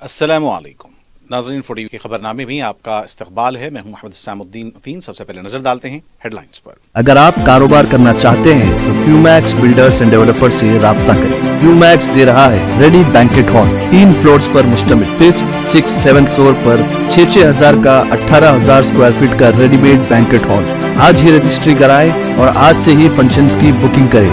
السلام علیکم ناظرین، 40 کے خبرنامے میں آپ کا استقبال ہے۔ میں ہوں محمد اسلام الدین عطین۔ سب سے پہلے نظر ڈالتے ہیں ہیڈ لائنز پر۔ اگر آپ کاروبار کرنا چاہتے ہیں تو کیو میکس بلڈرز اینڈ ڈیولپرز سے رابطہ کریں۔ کیو میکس دے رہا ہے ریڈی بینکٹ ہال، 3 فلورز پر مشتمل، 5th، 6th، 7th فلور پر 6,000 کا 18,000 اسکوائر فٹ کا ریڈی میڈ بینکٹ ہال۔ آج ہی رجسٹری کرائیں اور آج سے ہی فنکشنز کی بکنگ کریں،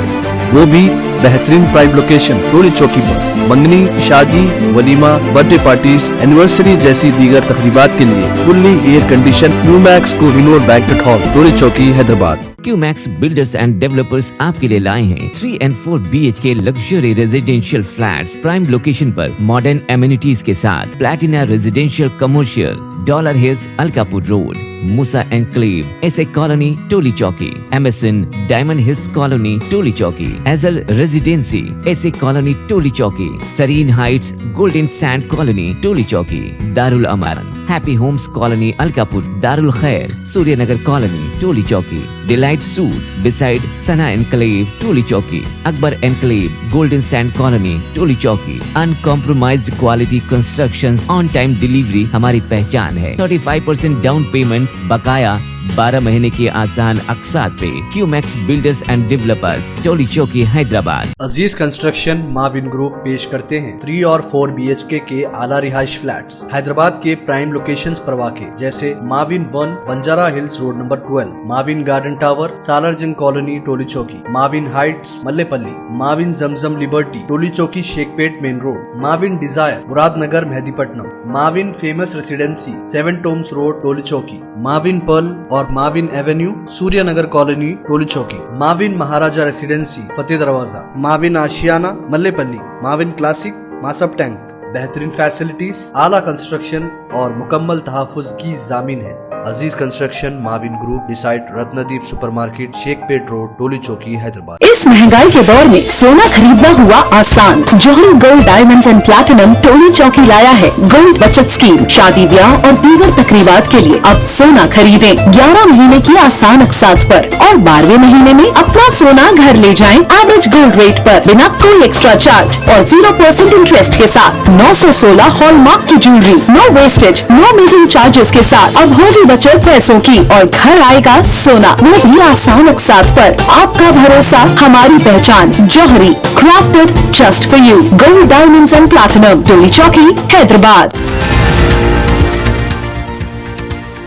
وہ بھی بہترین پرائم لوکیشن ٹولی چوکی پر۔ منگنی، شادی، ولیمہ، برتھ ڈے پارٹیز، اینیورسری جیسی دیگر تقریبات کے لیے fully air condition Q max Kohinoor banquet hall, Toli Chowki, Hyderabad. Q max builders and developers آپ کے لیے لائے ہیں 3 and 4 BHK luxury residential flats prime location پر ماڈرن ایمینٹیز کے ساتھ۔ Platina residential commercial, dollar hills, Alkapur road, Moosa enclave, S A colony, Toli Chowki, MSN diamond hills colony, Toli Chowki, ایزل residency, S A colony, Toli Chowki, Sareen heights, golden sand colony, Toli Chowki, Darulaman, happy homes colony, Alkapur, Darulkhair, Surya Nagar colony, Toli Chowki, delight suite beside Sana enclave, Toli Chowki, Akbar enclave, golden sand colony, Toli Chowki. Uncompromised quality constructions, on time delivery ہماری پہچان ہے۔ 35% down payment, بقایا 12 مہینے کی آسان اقساط پہ۔ کیو max builders and developers, ٹولی چوکی، حیدرآباد۔ عزیز construction معاون گروپ پیش کرتے ہیں 3 اور 4 BHK کے اعلیٰ رہائش فلیٹس حیدرآباد کے پرائم لوکیشنز پر واقع، جیسے معاون 1 بنجارہ ہلز روڈ نمبر 12، معاون گارڈن ٹاور، سالار جنگ کالونی، ٹولی چوکی، معاون ہائٹس، ملے پلی، معاون زمزم لبرٹی، ٹولی چوکی، شیخ پیٹ مین روڈ، معاون ڈیزائر، مراد نگر، مہدی پٹنم، معاون فیمس ریسیڈنسی، 7 ٹومز روڈ، ٹولی چوکی، معاون پرل اور معاون ایونیو، سوریہ نگر کالونی، ٹولی چوکی، معاون مہاراجہ ریسیڈنسی، فتح دروازہ، معاون آشیانہ، ملے پلی، معاون کلاسک، ماسب ٹینک۔ بہترین فیسلٹیز، اعلیٰ کنسٹرکشن اور مکمل تحفظ کی ضامن ہے۔ عزیز کنسٹرکشن معاون گروپ، ڈیسائٹ رتندیپ سپر مارکیٹ، شیخ پیٹ روڈ، ٹولی چوکی، حیدرآباد۔ اس مہنگائی کے دور میں سونا خریدنا ہوا آسان۔ جوہری gold diamonds and platinum Toli Chowki لایا ہے گولڈ بچت اسکیم۔ شادی بیاہ اور دیگر تقریبات کے لیے اب سونا خریدیں 11 مہینے کی آسان اقساط پر، اور 12ویں مہینے میں اپنا سونا گھر لے جائیں ایوریج گولڈ ریٹ پر، بنا کوئی ایکسٹرا چارج اور 0% انٹرسٹ کے ساتھ۔ 916 ہال مارک کی جیولری، نو ویسٹیج، نو میکنگ چارجز کے ساتھ۔ اب ہوگی بچت پیسوں کی اور گھر آئے گا سونا، وہ بھی آسان اقساط پر۔ آپ کا بھروسہ، ہماری پہچان، جوہری، crafted just for you, gold diamonds and platinum, ٹولی چوکی، حیدرآباد۔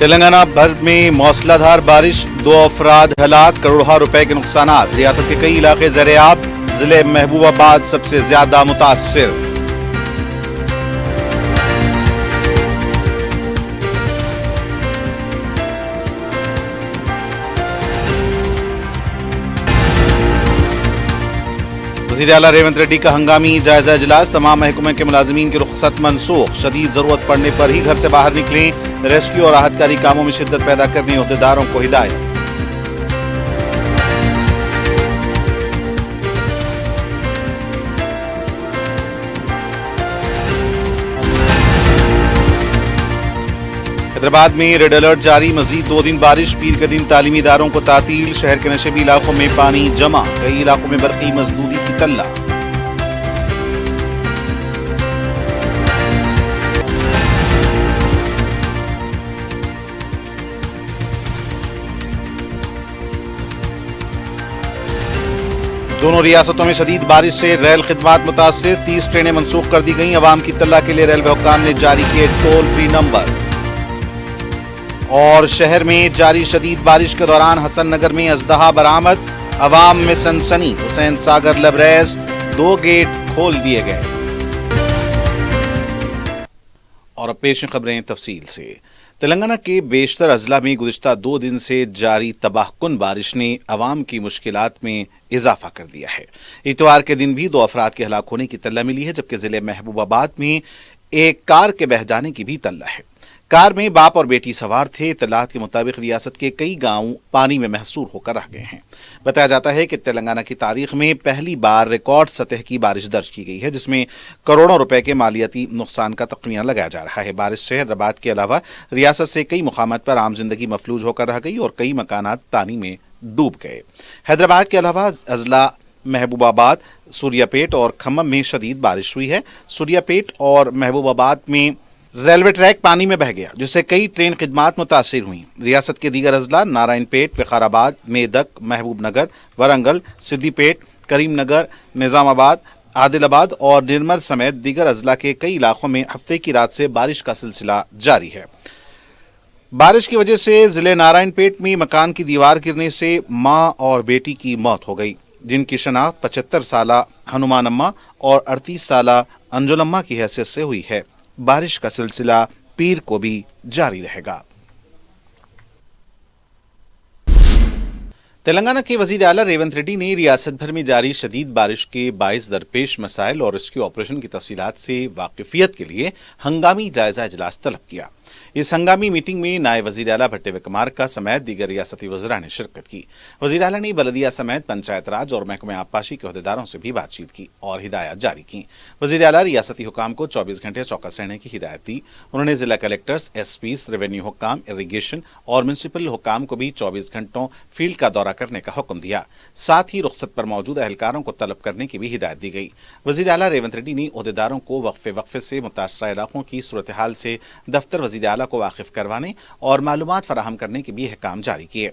تلنگانہ بھر میں موسلا دھار بارش، 2 افراد ہلاک، کروڑوں روپے کے نقصانات۔ ریاست کے کئی علاقے زیر آب، ضلع محبوب آباد سب سے زیادہ متاثر۔ وزیر اعلیٰ ریونت ریڈی کا ہنگامی جائزہ اجلاس، تمام محکمہ کے ملازمین کی رخصت منسوخ، شدید ضرورت پڑنے پر ہی گھر سے باہر نکلیں، ریسکیو اور راحت کاری کاموں میں شدت پیدا کرنے عہدیداروں کو ہدایت۔ حیدرآباد میں ریڈ الرٹ جاری، مزید 2 دن بارش، پیر کے دن تعلیمی اداروں کو تعطیل، شہر کے نشیبی علاقوں میں پانی جمع، کئی علاقوں میں برقی مسدودی کی طلع۔ دونوں ریاستوں میں شدید بارش سے ریل خدمات متاثر، 30 ٹرینیں منسوخ کر دی گئیں، عوام کی اطلاع کے لیے ریلوے حکام نے جاری کیے ٹول فری نمبر۔ اور شہر میں جاری شدید بارش کے دوران حسن نگر میں اژدہا برآمد، عوام میں سنسنی، حسین ساگر لبریز 2 گیٹ کھول دیے گئے۔ اور اب پیش خبریں تفصیل سے۔ تلنگانہ کے بیشتر اضلاع میں گزشتہ 2 دن سے جاری تباہ کن بارش نے عوام کی مشکلات میں اضافہ کر دیا ہے۔ اتوار کے دن بھی 2 افراد کے ہلاک ہونے کی اطلاع ملی ہے، جبکہ ضلع محبوب آباد میں ایک کار کے بہہ جانے کی بھی اطلاع ہے۔ کار میں باپ اور بیٹی سوار تھے۔ اطلاعات کے مطابق ریاست کے کئی گاؤں پانی میں محصور ہو کر رہ گئے ہیں۔ بتایا جاتا ہے کہ تلنگانہ کی تاریخ میں پہلی بار ریکارڈ سطح کی بارش درج کی گئی ہے، جس میں کروڑوں روپے کے مالیاتی نقصان کا تخمینہ لگایا جا رہا ہے۔ بارش سے حیدرآباد کے علاوہ ریاست سے کئی مقامات پر عام زندگی مفلوج ہو کر رہ گئی اور کئی مکانات پانی میں ڈوب گئے۔ حیدرآباد کے علاوہ اضلاع महबूबाबाद, सूर्यापेट और खम्मम में शदीद बारिश हुई है। सूर्यापेट और महबूबाबाद में रेलवे ट्रैक पानी में बह गया, जिससे कई ट्रेन खिदमात मुतासिर हुई। रियासत के दीगर अजला नारायणपेट, विकाराबाद, मेदक, महबूबनगर, वरंगल, सिद्दीपेट, करीमनगर, निजामाबाद, आदिलाबाद और निर्मल समेत दीगर अजला के कई इलाकों में हफ्ते की रात से बारिश का सिलसिला जारी है। बारिश की वजह से जिले नारायणपेट में मकान की दीवार गिरने से मां और बेटी की मौत हो गई, जिनकी शनाख्त 75 साला हनुमान अम्मा और 38 साला अंजुल अम्मा की हैसियत से हुई है। बारिश का सिलसिला पीर को भी जारी रहेगा। तेलंगाना के वजीर आला रेवंत रेड्डी ने रियासत भर में जारी शदीद बारिश के बाइस दरपेश मसाइल और रेस्क्यू ऑपरेशन की तफसीलात से वाकिफियत के लिए हंगामी जायजा इजलास तलब किया। इस हंगामी मीटिंग में नायब वजीर आला भट्टे विक्रमार्का समेत दीगर रियासती वज़रा ने शिरकत की। वजीर आला ने बलदिया समेत पंचायत राज और महकमे आबपाशी के अहदेदारों से भी बातचीत की और हिदायत जारी की। वजीर आला रियासती हुकाम को 24 घंटे चौकस रहने की हिदायत दी। उन्होंने जिला कलेक्टर्स, एसपीज, रेवेन्यू हुकाम, इरीगेशन और म्यूनसिपल हुकाम को भी 24 घंटों फील्ड का दौरा करने का हुक्म दिया। साथ ही रुख्सत पर मौजूद एहलकारों को तलब करने की भी हिदायत दी गई। वजीर आला रेवंत रेड्डी ने अहदेदारों को वक्फे से मुतासरा इलाकों की सूरत हाल से दफ्तर वजीर आला को वाकिफ करवाने और मालूमात फराहम करने के भी अहकाम जारी किए।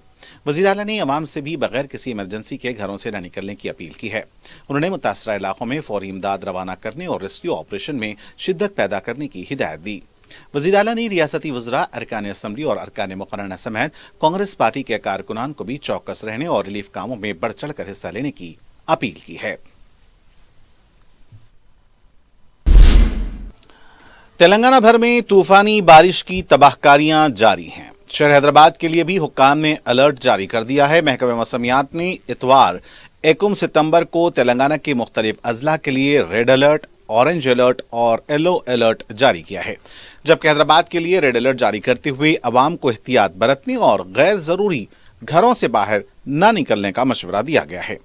वजीर आला ने अवाम से भी बगैर किसी इमरजेंसी के घरों से न निकलने की अपील की है। उन्होंने मुतासरा इलाकों में फौरी इमदाद रवाना करने और रेस्क्यू ऑपरेशन में शिद्दत पैदा करने की हिदायत दी। वजीर आला ने रियासती वज़रा, अरकान असम्बली और अरकान मुकर्रना समेत कांग्रेस पार्टी के कारकुनान को भी चौकस रहने और रिलीफ कामों में बढ़ चढ़ कर हिस्सा लेने की अपील की है। तेलंगाना भर में तूफानी बारिश की तबाहकारियां जारी हैं। शहर हैदराबाद के लिए भी हुक्काम ने अलर्ट जारी कर दिया है। महकमे मौसमियात ने इतवार 1 सितंबर को तेलंगाना के मुख्तलिफ अजला के लिए रेड अलर्ट, ऑरेंज अलर्ट और येलो अलर्ट जारी किया है, जबकि हैदराबाद के लिए रेड अलर्ट जारी करते हुए अवाम को एहतियात बरतने और गैर जरूरी घरों से बाहर न निकलने का मशवरा दिया गया है।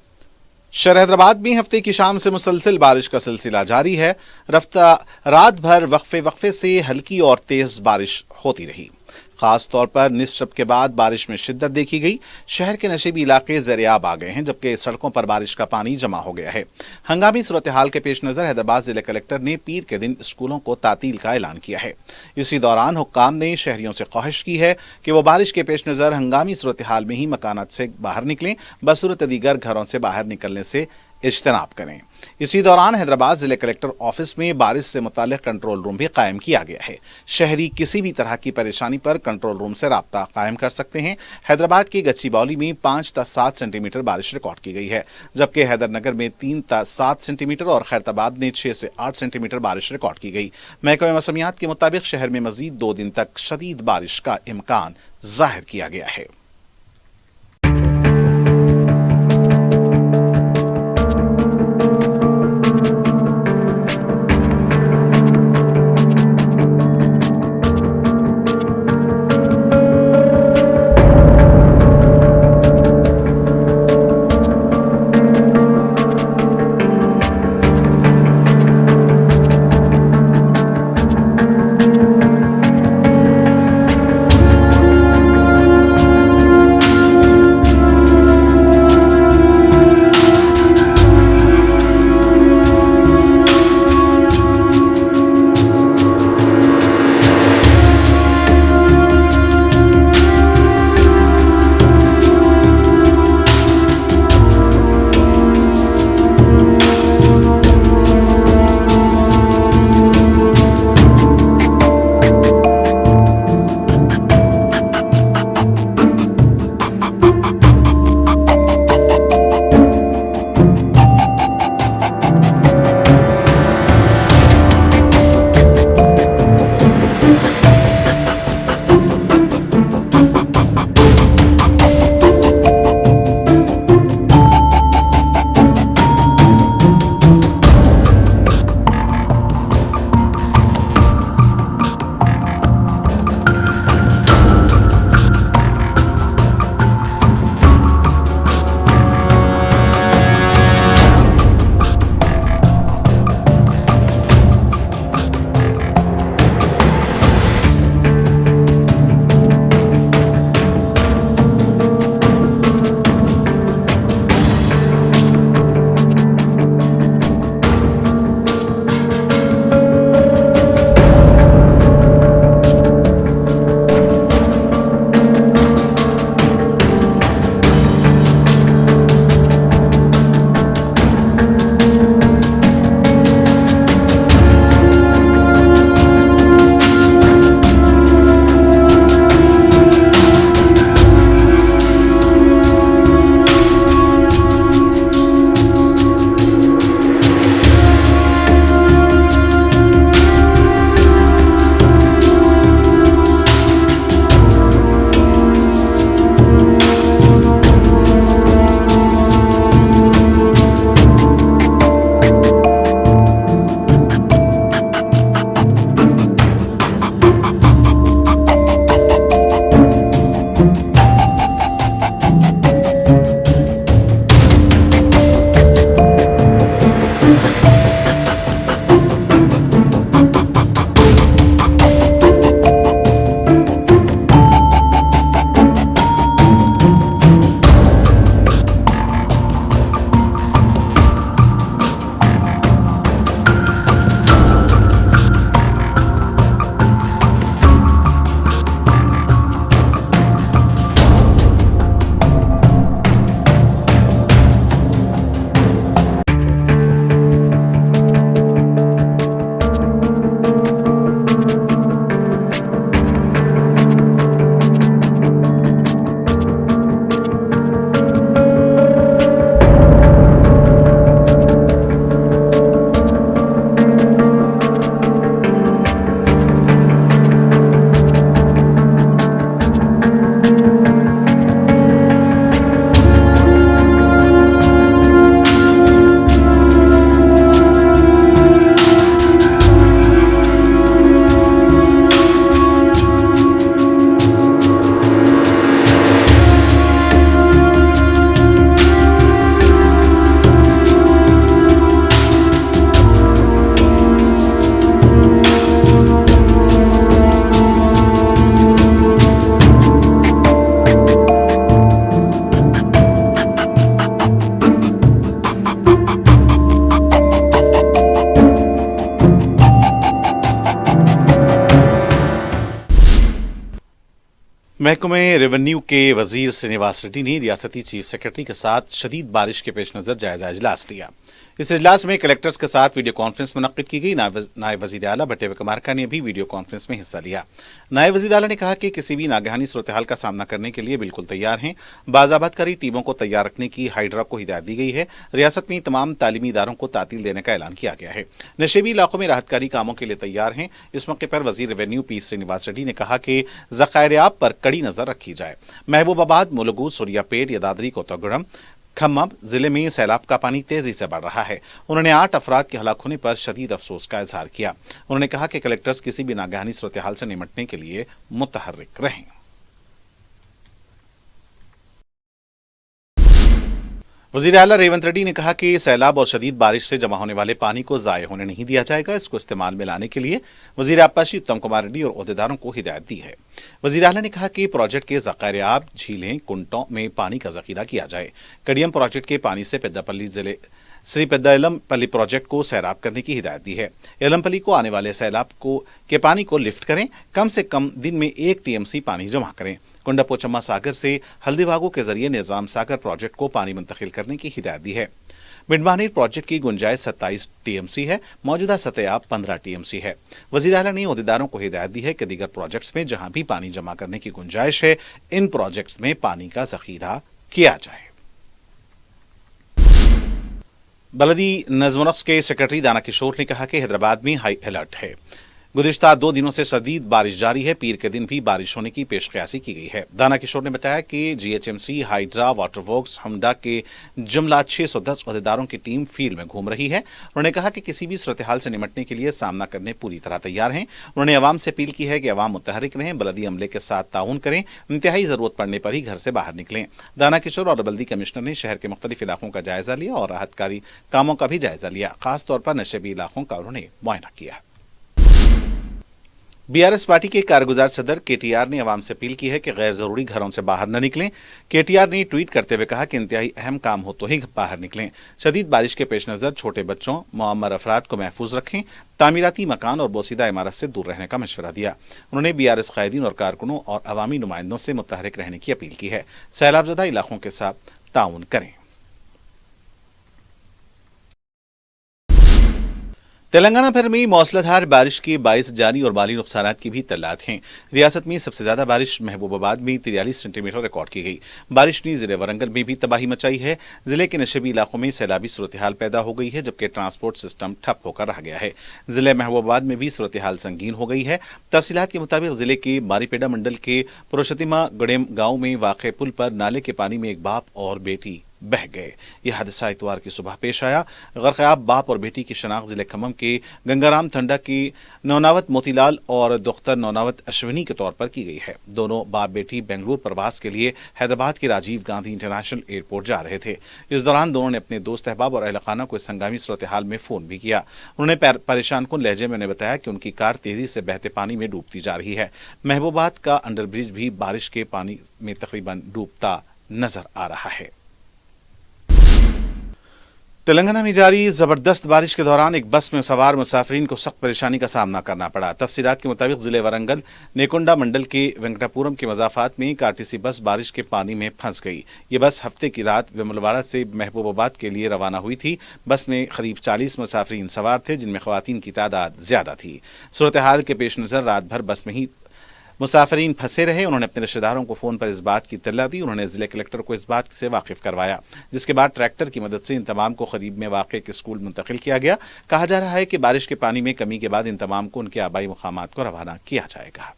शहर हैदराबाद में हफ्ते की शाम से मुसलसल बारिश का सिलसिला जारी है। रात भर वक्फे से हल्की और तेज बारिश होती रही। खास तौर पर निस्फ शब के बाद बारिश में शिद्दत देखी गई। शहर के नशेबी इलाके ज़ेरियाब आ गए हैं, जबकि सड़कों पर बारिश का पानी जमा हो गया है। हंगामी सूरत हाल के पेश नज़र हैदराबाद जिले कलेक्टर ने पीर के दिन स्कूलों को तातील का ऐलान किया है। इसी दौरान हुक्काम ने शहरियों से ख्वाहिश की है कि वो बारिश के पेश नज़र हंगामी सूरत हाल में ही मकानात से बाहर निकलें, बसूरत दीगर घरों से बाहर निकलने से इज्तनाब करें। इसी दौरान हैदराबाद जिले कलेक्टर ऑफिस में बारिश से मुताल्लिक कंट्रोल रूम भी कायम किया गया है। शहरी किसी भी तरह की परेशानी पर कंट्रोल रूम से राब्ता कायम कर सकते हैं। हैदराबाद के गच्चीबौली में 5 से 7 सेंटीमीटर बारिश रिकॉर्ड की गई है, जबकि हैदरनगर में 3 से 7 सेंटीमीटर और खैरताबाद में 6 से 8 सेंटीमीटर बारिश रिकॉर्ड की गई। महकमे मौसमियात के मुताबिक शहर में मजीद 2 दिन तक शदीद बारिश का इम्कान जाहिर किया गया है। महकमे रेवेन्यू के वजीर श्रीनिवास रेड्डी ने रियासती चीफ सेक्रेटरी के साथ शदीद बारिश के पेश नज़र जायजा इजलास लिया। इस इजलास में कलेक्टर्स के साथ वीडियो कॉन्फ्रेंस मुनक्किद की गई। नायब वजीर आला भट्टे विक्रमार्का ने भी वीडियो कॉन्फ्रेंस में हिस्सा लिया। नायब वजीर आला ने कहा कि किसी भी नागहानी सूरत हाल का सामना करने के लिए बिल्कुल तैयार हैं। बाज़ाबतकारी टीमों को तैयार रखने की हाइड्रा को हिदायत दी गई है। रियासत में तमाम तालीमी इदारों को तातील देने का ऐलान किया गया है। नशेबी इलाकों में राहतकारी कामों के लिए तैयार हैं। इस मौके पर वजीर रेवेन्यू पी श्रीनिवास रेड्डी ने कहा कि ज़खायर-ए-आब पर कड़ी नजर रखी जाए। महबूबाबाद, मुलुगू, सूर्यापेट, यदाद्री, कोतगुड़म, खम्मम जिले में सैलाब का पानी तेजी से बढ़ रहा है। उन्होंने 8 अफराद के हलाक होने पर शदीद अफसोस का इजहार किया। उन्होंने कहा कि कलेक्टर्स किसी भी नागहानी सूरत हाल से निपटने के लिए मुतहर्रिक रहें। वज़ीर आला रेवंत रेड्डी ने कहा कि सैलाब और शदीद बारिश से जमा होने वाले पानी को ज़ाये होने नहीं दिया जाएगा। इसको इस्तेमाल में लाने के लिए वज़ीर आबपाशी उत्तम कुमार रेड्डी और ओहदेदारों को हिदायत दी है। वज़ीर आला ने कहा कि प्रोजेक्ट के ज़खायर-ए-आब, झीलें, कुंटों में पानी का ज़ख़ीरा किया जाए। कडियम प्रोजेक्ट के पानी से पेद्दापल्ली जिले श्री पेद्दा एलमपल्ली प्रोजेक्ट को सैराब करने की हिदायत दी है। एलमपल्ली को आने वाले सैलाब के पानी को लिफ्ट करें। कम से कम दिन में 1 TMC पानी जमा करें। कुंडा पोचम्मा सागर से हल्दीबागो के जरिए निजाम सागर प्रोजेक्ट को पानी मुंतकिल करने की हिदायत दी है। मिडमानीर प्रोजेक्ट की गुंजाइश 27 TMC है। मौजूदा सतह 15 TMC है। वज़ीर आला ने ओहदेदारों को हिदायत दी है कि दीगर प्रोजेक्ट्स में जहां भी पानी जमा करने की गुंजाइश है, इन प्रोजेक्ट्स में पानी का ज़ख़ीरा किया जाए। बलदी नज़्म-ओ-नस्क के सेक्रेटरी दाना किशोर ने कहा कि हैदराबाद में हाई अलर्ट है। गुज़िश्ता 2 दिनों से शदीद बारिश जारी है। पीर के दिन भी बारिश होने की पेशकयासी की गई है। दाना किशोर ने बताया कि GHMC, हाइड्रा, वाटर वर्क्स, हमडा के जुमला 610 ओहदेदारों की टीम फील्ड में घूम रही है। उन्होंने कहा कि किसी भी सूरत हाल से निपटने के लिए सामना करने पूरी तरह तैयार हैं। उन्होंने अवाम से अपील की है कि अवाम मुतहरिक रहें, बलदी अमले के साथ ताउन करें, इंतहाई ज़रूरत पड़ने पर ही घर से बाहर निकलें। दाना किशोर और बल्दी कमिश्नर ने शहर के मुख्तलिफ इलाकों का जायजा लिया और राहतकारी कामों का भी जायजा लिया। खासतौर पर नशेबी इलाकों का उन्होंने मुआयना किया। BRS पार्टी के कारगुजार सदर KTR ने अवाम से अपील की है कि गैर जरूरी घरों से बाहर न निकलें। KTR ने ट्वीट करते हुए कहा कि इंतहाई अहम काम हो तो ही बाहर निकलें। शदीद बारिश के पेश नज़र छोटे बच्चों, मुअम्मर अफराद को महफूज रखें। तामीराती मकान और बोसीदा इमारत से दूर रहने का मशवरा दिया। उन्होंने BRS कायदीन और कारकुनों और अवामी नुमाइंदों से मुतहरिक रहने की अपील की है। सैलाबज़दा इलाकों के साथ ताउन करें। तेलंगाना भर में मौसलाधार बारिश के 22 जानी और माली नुकसान की भी तल्लात हैं। रियासत में सबसे ज्यादा बारिश महबूबाबाद में 43 सेंटीमीटर रिकॉर्ड की गई। बारिश ने जिले वरंगल में भी तबाही मचाई है। जिले के नशेबी इलाकों में सैलाबी सूरत हाल पैदा हो गई है, जबकि ट्रांसपोर्ट सिस्टम ठप होकर रह गया है। जिले महबूबाबाद में भी सूरत हाल संगीन हो गई है। तफसीलात के मुताबिक जिले के मारीपेडा मंडल के पुरुषोत्तमा गड़ेम गांव में वाक़े पुल पर नाले के पानी में एक बाप और बेटी बह गए। यह हादसा इतवार की सुबह पेश आया। गरक़याब बाप और बेटी की शनाख्त जिले खम्मम के गंगाराम थंडा की नौनावत मोतीलाल और दुख्तर नौनावत अश्विनी के तौर पर की गई है। दोनों बाप बेटी बेंगलुरु प्रवास के लिए हैदराबाद के राजीव गांधी इंटरनेशनल एयरपोर्ट जा रहे थे। इस दौरान दोनों ने अपने दोस्त अहबाब और अहल खाना को इस हंगामी सूरत हाल में फ़ोन भी किया। उन्होंने परेशान कुन लहजे में उन्हें बताया कि उनकी कार तेजी से बहते पानी में डूबती जा रही है। महबूबाबाद का अंडर ब्रिज भी बारिश के पानी में तकरीबन डूबता नजर आ रहा है। तेलंगाना में जारी जबरदस्त बारिश के दौरान एक बस में सवार मुसाफिरीन को सख्त परेशानी का सामना करना पड़ा। तफसीलात के मुताबिक जिले वरंगल नेकुंडा मंडल के वेंकटापुरम के मजाफात में एक RTC बस बारिश के पानी में फंस गई। ये बस हफ्ते की रात विमलवाड़ा से महबूबाबाद के लिए रवाना हुई थी। बस में करीब 40 मुसाफिरीन सवार थे, जिनमें खवातीन की तादाद ज्यादा थी। सूरत हाल के पेश नज़र रात भर बस में ही मुसाफिरीन फंसे रहे। उन्होंने अपने रिश्तेदारों को फ़ोन पर इस बात की इत्तला दी। उन्होंने ज़िले कलेक्टर को इस बात से वाकिफ़ करवाया, जिसके बाद ट्रैक्टर की मदद से इन तमाम को करीब में वाक़ एक स्कूल मुंतकिल किया गया। कहा जा रहा है कि बारिश के पानी में कमी के बाद इन तमाम को उनके आबाई मुकामात को रवाना किया जाएगा।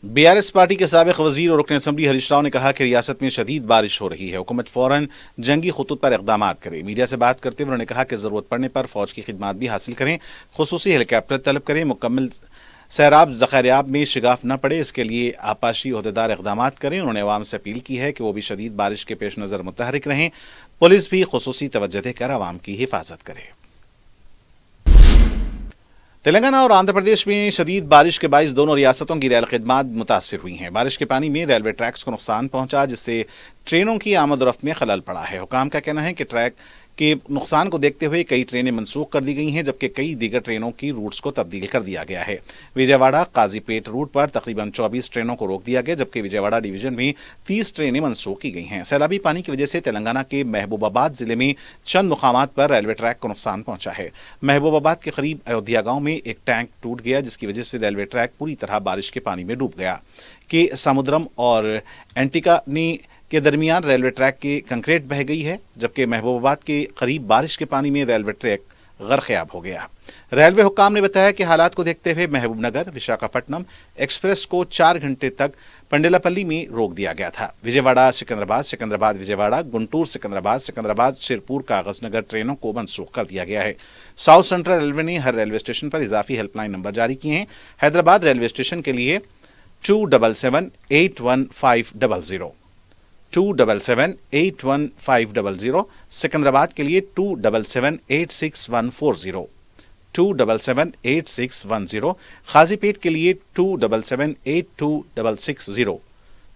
BRS पार्टी के साबिक़ वज़ीर और रुकन असम्बली हरीश राव ने कहा कि रियासत में शदीद बारिश हो रही है, हुकूमत फ़ौरन जंगी खतूत पर इक़दामात करे। मीडिया से बात करते हुए उन्होंने कहा कि ज़रूरत पड़ने पर फ़ौज की खिदमात भी हासिल करें, खुसूसी हेलीकॉप्टर तलब करें। मुकम्मल सैराब ज़खायर-ए-आब में शिगाफ न पड़े, इसके लिए आपाशी ओहदेदार इक़दामात करें। उन्होंने अवाम से अपील की है कि वो भी शदीद बारिश के पेश नज़र मुतहरिक रहें। पुलिस भी खुसूसी तवज्जो देकर अवाम की हिफाजत करे। तेलंगाना और आंध्र प्रदेश में शदीद बारिश के बाइस दोनों रियासतों की रेल खिदमात मुतासिर हुई हैं। बारिश के पानी में रेलवे ट्रैक्स को नुकसान पहुंचा, जिससे ट्रेनों की आमद और रफ्त में खलल पड़ा है। हुकाम का कहना है कि ट्रैक के नुकसान को देखते हुए कई ट्रेनें मनसूख कर दी गई हैं, जबकि कई दीगर ट्रेनों की रूट्स को तब्दील कर दिया गया है। विजयवाड़ा काजीपेट रूट पर तकरीबन 24 ट्रेनों को रोक दिया गया, जबकि विजयवाड़ा डिवीजन में 30 ट्रेनें मनसूख की गई हैं। सैलाबी पानी की वजह से तेलंगाना के महबूबाबाद जिले में चंद मुकामात पर रेलवे ट्रैक को नुकसान पहुंचा है। महबूबाबाद के करीब अयोध्या गांव में एक टैंक टूट गया, जिसकी वजह से रेलवे ट्रैक पूरी तरह बारिश के पानी में डूब गया। के समुद्रम और एंटिकानी के दरमियान रेलवे ट्रैक की कंक्रीट बह गई है, जबकि महबूबाबाद के करीब बारिश के पानी में रेलवे ट्रैक गर्कयाब हो गया। रेलवे हुक्काम ने बताया कि हालात को देखते हुए महबूबनगर विशाखापट्टनम एक्सप्रेस को 4 घंटे तक पंडेलापल्ली में रोक दिया गया था। विजयवाड़ा सिकंदराबाद, सिकंदराबाद विजयवाड़ा, गुंटूर सिकंदराबाद, सिकंदराबाद शिरपुर कागजनगर ट्रेनों को मनसूख कर दिया गया है। साउथ सेंट्रल रेलवे ने हर रेलवे स्टेशन पर इजाफी हेल्पलाइन नंबर जारी किए हैं। हैदराबाद रेलवे स्टेशन के लिए 277-81500, 277-81500, सिकंदराबाद के लिए 277-86140, 277-86110, खाजीपेट के लिए 277-82660,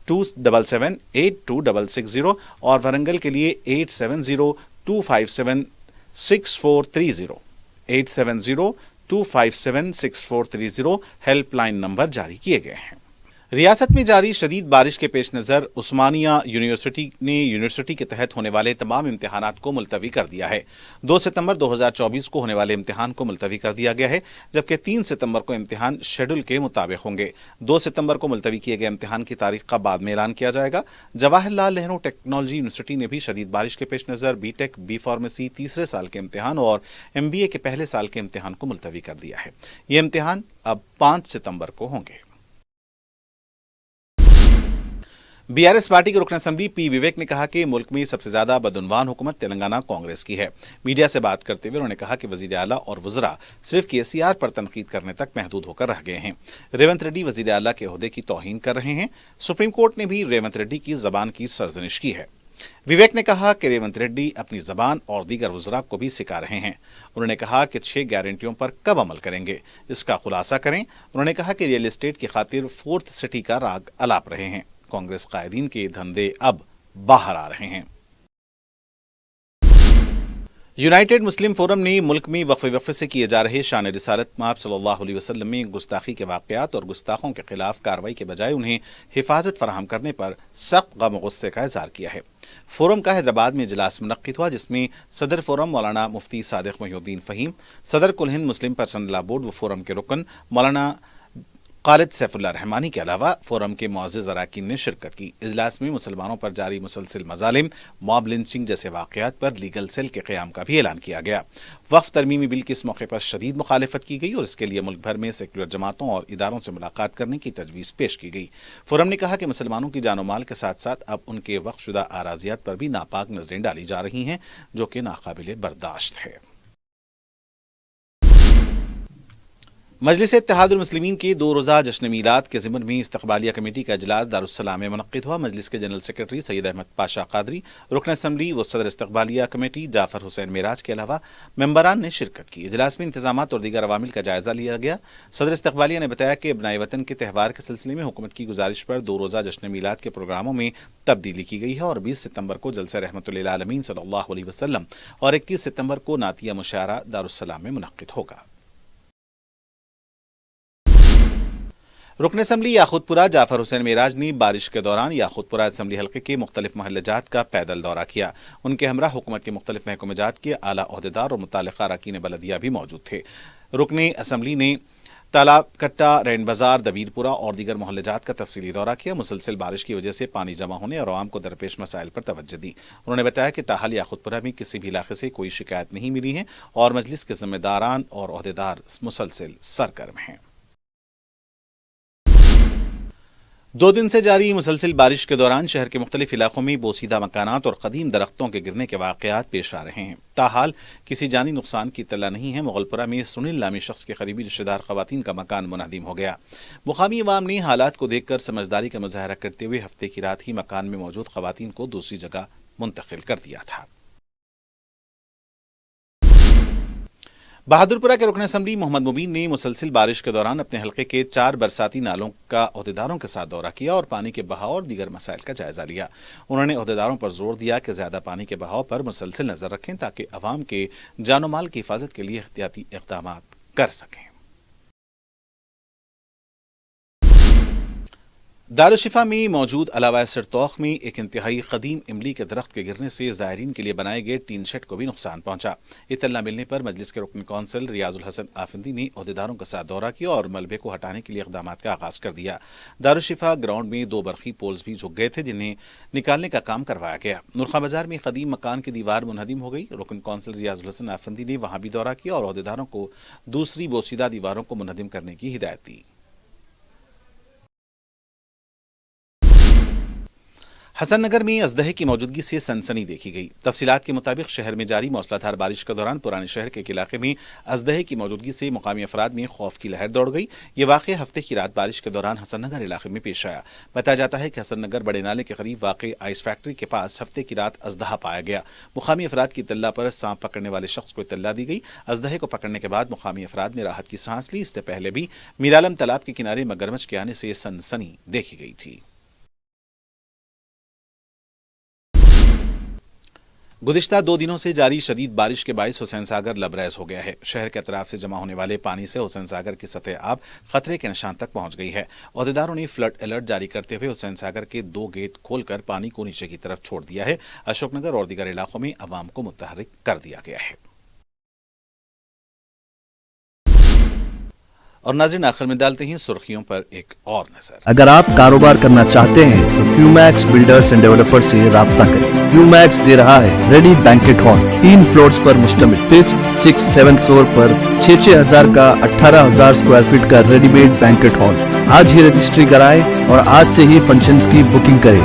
277-82660 और वरंगल के लिए 870-257-6430, 870-257-6430 हेल्पलाइन नंबर जारी किए गए हैं। रियासत में जारी शदीद बारिश के पेश नज़र उस्मानिया यूनिवर्सिटी ने यूनिवर्सिटी के तहत होने वाले तमाम इम्तिहानात को मुलतवी कर दिया है। 2 सितंबर 2024 को होने वाले इम्तिहान को मुलतवी कर दिया गया है, जबकि 3 सितंबर को इम्तिहान शेड्यूल के मुताबिक होंगे। 2 सितंबर को मुलतवी किए गए इम्तिहान की तारीख का बाद में ऐलान किया जाएगा। जवाहरलाल नेहरू टेक्नोलॉजी यूनिवर्सिटी ने भी शदीद बारिश के पेश नज़र बीटेक, बी फार्मेसी तीसरे साल के इम्तिहान और MBA के पहले साल के इम्तिहान को मुलतवी कर दिया है। ये इम्तिहान अब 5 सितंबर को होंगे। BRS पार्टी के रुकन असम्बली P विवेक ने कहा कि मुल्क में सबसे ज्यादा बदउनवान हुकूमत तेलंगाना कांग्रेस की है। मीडिया से बात करते हुए उन्होंने कहा कि वजीर आला और वज़रा सिर्फ KCR पर तनकीद करने तक महदूद होकर रह गए हैं। रेवंत रेड्डी वजीर आला के ओहदे की तौहीन कर रहे हैं। सुप्रीम कोर्ट ने भी रेवंत रेड्डी की जबान की सरजनिश की है। विवेक ने कहा कि रेवंत रेड्डी अपनी जबान और दीगर वज़रा को भी सिखा रहे हैं। उन्होंने कहा कि 6 गारंटियों पर कब अमल करेंगे, इसका खुलासा करें। उन्होंने कहा कि रियल एस्टेट की खातिर 4th सिटी का राग अलाप रहे हैं। कांग्रेस कायदीन के धंधे अब बाहर आ रहे हैं। यूनाइटेड मुस्लिम फोरम ने मुल्क में वक्फे से किए जा रहे शान रिसालत माब सल्लल्लाहु अलैहि वसल्लम में गुस्ताखी के वाक़यात और गुस्ताखों के खिलाफ कार्रवाई के बजाय उन्हें हिफाजत फराहम करने पर सख्त गम गुस्से का इज़हार किया है। फोरम का हैदराबाद में इजलास मुनक्किद हुआ, जिसमें सदर फोरम मौलाना मुफ्ती सादिक मोहिउद्दीन फ़हीम, सदर कुल हिंद मुस्लिम पर्सनल लॉ बोर्ड व फोरम के रुकन मौलाना खालिद सैफुल्लाह रहमानी के अलावा फोरम के मुअज़्ज़िज़ अरकान ने शिरकत की। इजलास में मुसलमानों पर जारी मुसलसिल मज़ालिम, मॉब लिंचिंग जैसे वाक़यात पर लीगल सेल के क़याम का भी ऐलान किया गया। वक्फ तरमीमी बिल की इस मौके पर शदीद मुखालिफत की गई और इसके लिए मुल्क भर में सेक्युलर जमातों और इदारों से मुलाकात करने की तजवीज़ पेश की गई। फोरम ने कहा कि मुसलमानों की जान माल के साथ साथ अब उनके वक्फशुदा आराज़ियात पर भी नापाक नज़रें डाली जा रही हैं, जो कि नाकाबिले बर्दाश्त है। मजलिस इत्तेहादुल मुस्लिमीन के 2 रोज़ा जश्न मीलाद के ज़िमन में इस्तक़बालिया कमेटी का इजलास दारुस्सलाम में मुनक्किद हुआ। मजलिस के जनरल सेक्रेटरी सैयद अहमद पाशा क़ादरी, रुकन असम्बली व सदर इस्तक़बालिया कमेटी जाफ़र हुसैन मेराज के अलावा मेंबरान ने शिरकत की। इजलास में इंतज़ामात और दीगर अवामिल का जायज़ा लिया गया। सदर इस्तक़बालिया ने बताया कि अब्नाए वतन के त्यौहार के सिलसिले में हुकूमत की गुजारिश पर 2 रोज़ा जश्न मीलाद के प्रोग्रामों में तब्दीली की गई है और 20 सितंबर को जलसा रहमतुल्लिल आलमीन सल्लल्लाहु अलैहि वसल्लम और 21 सितंबर को नातिया मुशायरा दारुस्सलाम में मुनक्किद होगा। रुकन असम्बली याखूतपुरा जाफ़र हुसैन मेराज ने बारिश के दौरान याखूतपुरा असम्बली हल्के के मुख्तलिफ महल्लजात का पैदल दौरा किया। उनके हमरा हुकूमत के मुख्तलिफ महकमेजात के आला ओहदेदार और मुताल्लिक़ा अरकान बलदिया भी मौजूद थे। रुकन असम्बली ने तालाब कट्टा, रैन बाजार, दबीरपुरा और दीगर मोहल्लेजात का तफसीली दौरा किया। मुसलसल बारिश की वजह से पानी जमा होने और आवाम को दरपेश मसाइल पर तवज्जो दी। उन्होंने बताया कि ताहाल याखूतपुरा में किसी भी इलाके से कोई शिकायत नहीं मिली है और मजलिस के जिम्मेदारान और ओहदेदार मुसलसल सरगर्म हैं। 2 दिन से जारी मुसलसल बारिश के दौरान शहर के मुख्तलिफ इलाकों में बोसीदा मकानात और कदीम दरख्तों के गिरने के वाक़यात पेश आ रहे हैं। ताहाल किसी जानी नुकसान की इत्तला नहीं है। मुगलपुरा में सुनील नामी शख्स के करीबी रिश्तेदार ख़वातीन का मकान मुनहदिम हो गया। मुकामी अवाम ने हालात को देखकर समझदारी का मुजाहरा करते हुए हफ्ते की रात ही मकान में मौजूद ख़वातीन को दूसरी जगह मुंतकिल कर दिया था। बहादुरपुरा के रुकन असम्बली मोहम्मद मुबीन ने मुसलसिल बारिश के दौरान अपने हलके के 4 बरसाती नालों का अहदेदारों के साथ दौरा किया और पानी के बहाव और दीगर मसाइल का जायजा लिया। उन्होंने अहदेदारों पर जोर दिया कि ज्यादा पानी के बहाव पर मुसलसिल नजर रखें ताकि अवाम के जानो माल की हिफाजत के लिए एहतियाती इक़दाम कर सकें। दारुशिफा में मौजूद अलावा सिरतौख में एक इंतहाई कदीम इमली के दरख्त के गिरने से ज़ायरीन के लिए बनाए गए टीन शेड को भी नुकसान पहुंचा। इत्तला मिलने पर मजलिस के रुकन कौंसिल रियाजुल हसन आफंदी ने अहदेदारों के साथ दौरा किया और मलबे को हटाने के लिए इक़दाम का आगाज कर दिया। दारुशिफा ग्राउंड में 2 बरक़ी पोल्स भी झुक गए थे जिन्हें निकालने का काम करवाया गया। नुरखा बाजार में कदीम मकान की दीवार मुनहदिम हो गई। रुकन कौंसिल रियाजुल हसन आफंदी ने वहां भी दौरा किया और अहदेदारों को दूसरी बोसीदा दीवारों को मुनहदिम करने की हिदायत दी। हसन नगर में अजदहे की मौजूदगी से सनसनी देखी गई। तफसीलात के मुताबिक शहर में जारी मौसलाधार बारिश के दौरान पुराने शहर के एक इलाके में अजदहे की मौजूदगी से मुकामी अफराद में खौफ की लहर दौड़ गई। ये वाक़या हफ्ते की रात बारिश के दौरान हसन नगर इलाके में पेश आया। बताया जाता है कि हसन नगर बड़े नाले के करीब वाक़ आइस फैक्ट्री के पास हफ्ते की रात अजदहा पाया गया। मुकामी अफराद की इत्तला पर सांप पकड़ने वाले शख्स को इत्तला दी गई। अजदहे को पकड़ने के बाद मुकामी अफराद ने राहत की सांस ली। इससे पहले भी मीरालम तालाब के किनारे मगरमच्छ के आने से सनसनी देखी गई थी। गुज़िश्ता 2 दिनों से जारी शदीद बारिश के बाइस हुसैन सागर लबरेज हो गया है। शहर के अतराफ से जमा होने वाले पानी से हुसैन सागर की सतह आब खतरे के निशान तक पहुंच गई है। अहदेदारों ने फ्लड अलर्ट जारी करते हुए हुसैन सागर के 2 गेट खोलकर पानी को नीचे की तरफ छोड़ दिया है। अशोकनगर और दीगर इलाकों में अवाम को मुतहर्रिक कर दिया गया है। और नाज़रीन, आखिर में डालते हैं सुर्खियों पर एक और नजर। अगर आप कारोबार करना चाहते हैं तो क्यूमैक्स बिल्डर्स एंड डेवलपर्स से राब्ता करें। क्यूमैक्स दे रहा है रेडी बैंकेट हॉल 3 फ्लोर्स पर मुश्तमिल। 5th, 6th, 7th फ्लोर पर 6-6 हजार का 18,000 स्क्वायर फीट का रेडीमेड बैंकेट हॉल। आज ही रजिस्ट्री कराएं और आज से ही फंक्शंस की बुकिंग करें,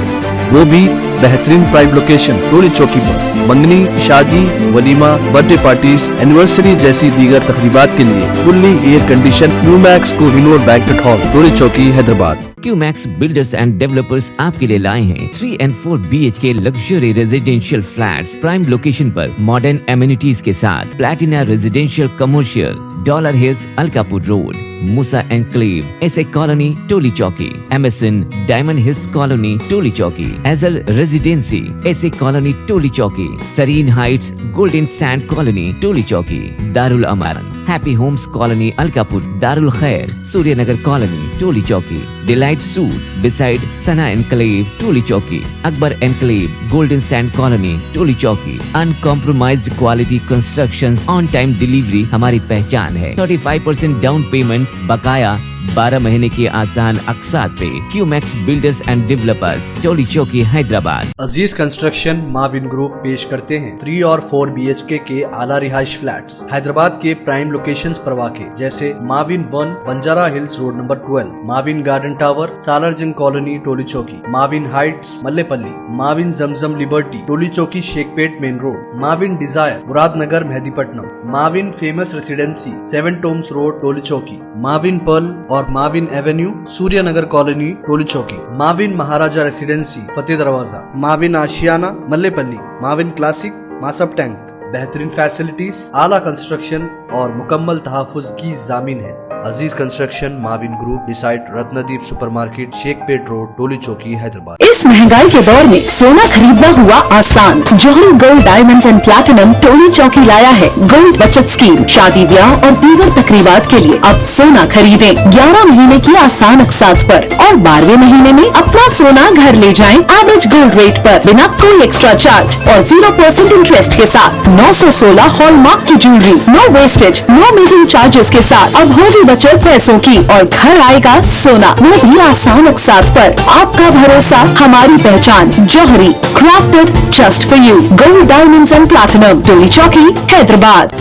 वो भी बेहतरीन प्राइम लोकेशन टोली चौकी पर। मंगनी, शादी, वलीमा, बर्थडे पार्टीज, एनिवर्सरी जैसी दीगर तकरीबात के लिए fully air condition Qmax Kohinoor banquet hall Toli Chowki Hyderabad. Qmax builders and developers आपके लिए लाए हैं 3 and 4 BHK luxury residential flats prime location पर मॉडर्न एमिनिटीज के साथ। Platina residential commercial, dollar hills Alkapur road, Moosa enclave, S A colony Toli Chowki, M S N diamond hills colony Toli Chowki, एजल residency S A colony Toli Chowki, Sareen heights golden sand colony Toli Chowki, Darul Aman happy homes colony Alkapur, Darul Khair Suryanagar colony Toli Chowki, delight suite beside Sana enclave Toli Chowki, Akbar enclave golden sand colony Toli Chowki. Uncompromised quality constructions, on time delivery हमारी पहचान है। 35% down payment बकाया, 12 महीने की आसान अक़सात पे। QMax builders and developers Toli Chowki Hyderabad. Aziz construction Mavin group पेश करते हैं 3 और 4 BHK के आला रिहाइश फ्लैट्स हैदराबाद के प्राइम लोकेशंस पर वाक़े, जैसे Mavin 1 Banjara hills road number 12, Mavin garden tower Salarjung colony Toli Chowki, Mavin heights Mallepally, Mavin Zamzam liberty Toli Chowki Shaikpet main road, Mavin desire Muradnagar Mehdipatnam, Mavin famous residency 7 tombs road Toli Chowki, Mavin pearl और Mavin avenue Suryanagar colony Toli Chowki, Mavin Maharaja residency Fateh Darwaza, Mavin Ashiana Mallepally, Mavin classic Masab tank. बेहतरीन facilities, आला construction और मुकम्मल तहफ़्फ़ुज़ की ज़ामीन है। Aziz construction Mavin group beside Ratnadeep supermarket Shaikpet road Toli Chowki Hyderabad. इस महंगाई के दौर में सोना खरीदना हुआ आसान। जौहरी gold diamonds and platinum Toli चौकी लाया है गोल्ड बचत स्कीम। शादी ब्याह और दीगर तकरीबात के लिए अब सोना खरीदें 11 महीने की आसान अक़सात पर और 12वें महीने में अपना सोना घर ले जाएं एवरेज गोल्ड रेट पर बिना कोई एक्स्ट्रा चार्ज और 0% इंटरेस्ट के साथ। 916 हॉलमार्क की jewellery, no wastage, no making charges के साथ। अब होगी बचत पैसों की और घर आएगा सोना, वो भी आसान अक़सात पर। आपका भरोसा हमारी पहचान। Johari crafted just for you gold diamonds and platinum Toli Chowki Hyderabad.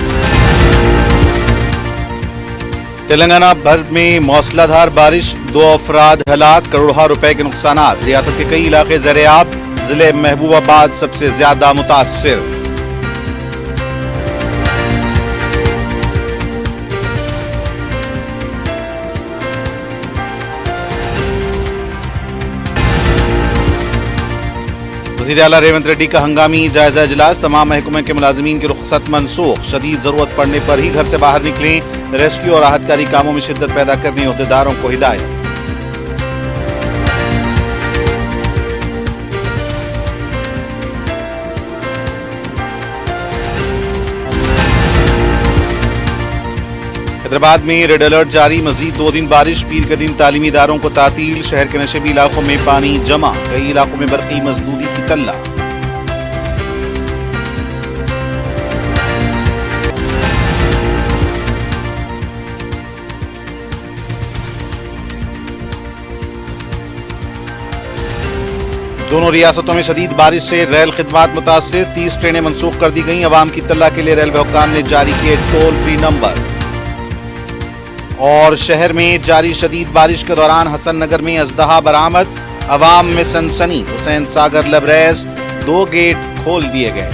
Telangana भर में मौसलाधार बारिश, 2 अफराद हलाक, करोड़ों रुपए के नुकसान। रियासत के कई इलाके ज़र-ए-आब, जिले महबूबाबाद सबसे ज्यादा मुतासिर। वज़ीर आला रेवंत रेड्डी का हंगामी जायजा इजलास, तमाम महकमे के मुलाजिमीन की रुखसत मनसूख, शदीद जरूरत पड़ने पर ही घर से बाहर निकलें, रेस्क्यू और राहतकारी कामों में शिद्दत पैदा करने अहदेदारों को हिदायत। हैदराबाद में रेड अलर्ट जारी, मजीद 2 दिन बारिश, पीर के दिन तालीमी इदारों को तातील, शहर के नशेबी इलाकों में पानी जमा, कई इलाकों में बरकी मजदूरी की तल्ला। दोनों रियासतों में शदीद बारिश से रेल खिदमात मुतासिर, 30 ट्रेनें मनसूख कर दी गईं। अवाम की तल्ला के लिए रेलवे हुक्काम ने जारी किए टोल फ्री नंबर। और शहर में जारी शदीद बारिश के दौरान हसन नगर में अजदहा बरामद, अवाम में सनसनी, हुसैन सागर लबरेज 2 गेट खोल दिए गए।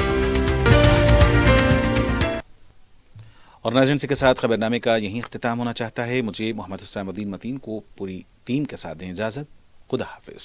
और नाज़रीन के साथ खबरनामे का यहीं इख्तिताम होना चाहता है। मुझे मोहम्मद हुसैन मतीन को पूरी टीम के साथ दें इजाज़त। खुदा हाफिज।